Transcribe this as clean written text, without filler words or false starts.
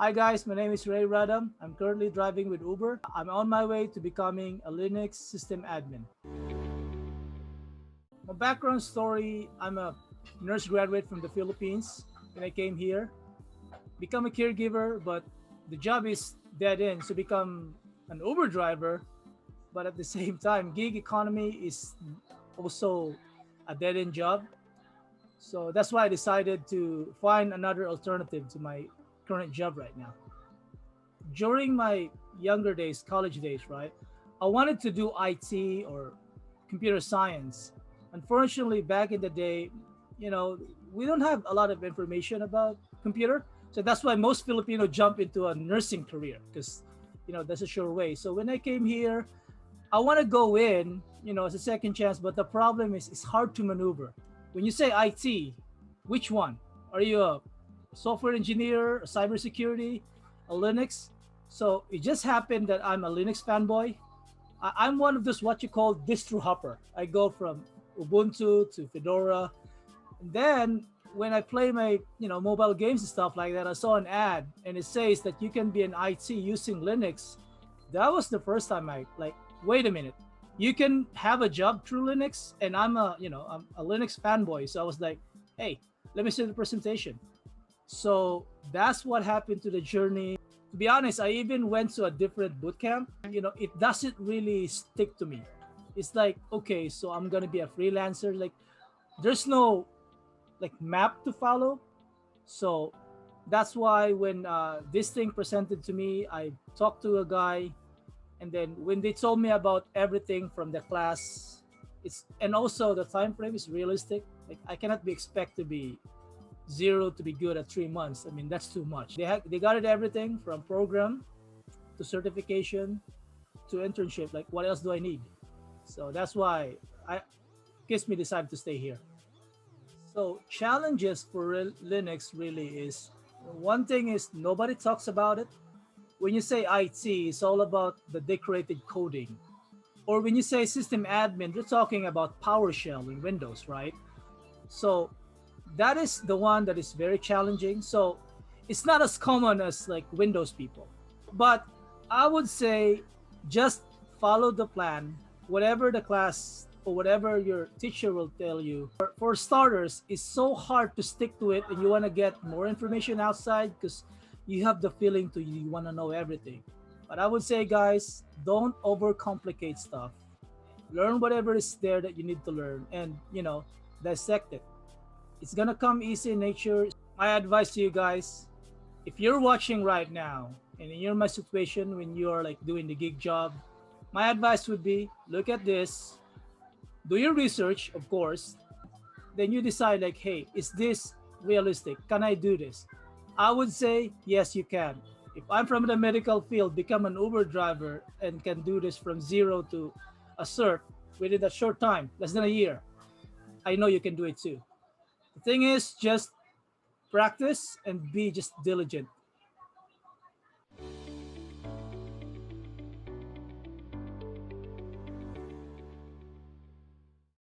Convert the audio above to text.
Hi guys, my name is Radam. I'm currently driving with Uber. I'm on my way to becoming a Linux system admin. My background story, I'm a nurse graduate from the Philippines when I came here. Become a caregiver, but the job is dead end. So become an Uber driver, but at the same time, gig economy is also a dead end job. So that's why I decided to find another alternative to my current job right now. During my younger days, college days, right, I wanted to do IT or computer science. Unfortunately, back in the day, you know, we don't have a lot of information about computer. So that's why most Filipino jump into a nursing career because, that's a sure way. So when I came here, I want to go in, as a second chance, but the problem is it's hard to maneuver. When you say IT, which one? Are you a software engineer, a cybersecurity, a Linux? So it just happened that I'm a Linux fanboy. I'm one of those what you call distro hopper. I go from Ubuntu to Fedora. And then when I play my, mobile games and stuff like that, I saw an ad and it says that you can be an IT using Linux. That was the first time I like, wait a minute. You can have a job through Linux, and I'm a Linux fanboy. So I was like, hey, let me see the presentation. So that's what happened to the journey. To be honest, I even went to a different boot camp. It doesn't really stick to me. It's like, okay, so I'm gonna be a freelancer. Like, there's no like map to follow. So that's why when this thing presented to me, I talked to a guy, and then when they told me about everything from the class, it's and also the time frame is realistic. Like I cannot be expect to be zero to be good at 3 months. I mean that's too much. They got it everything from program to certification to internship. Like what else do I need? So that's why I gives me decided to stay here. So challenges for Linux really is one thing is nobody talks about it. When you say IT, it's all about the decorated coding. Or when you say system admin, you're talking about PowerShell in Windows, right? So that is the one that is very challenging. So it's not as common as like Windows people. But I would say just follow the plan, whatever the class or whatever your teacher will tell you. For starters, it's so hard to stick to it and you want to get more information outside because you have the feeling to you want to know everything. But I would say, guys, don't overcomplicate stuff. Learn whatever is there that you need to learn and, dissect it. It's gonna come easy in nature. My advice to you guys, if you're watching right now and you're in my situation when you're like doing the gig job, my advice would be look at this, do your research, of course, then you decide like, hey, is this realistic? Can I do this? I would say yes, you can. If I'm from the medical field, become an Uber driver and can do this from zero to a cert within a short time, less than a year. I know you can do it too. The thing is just practice and be just diligent.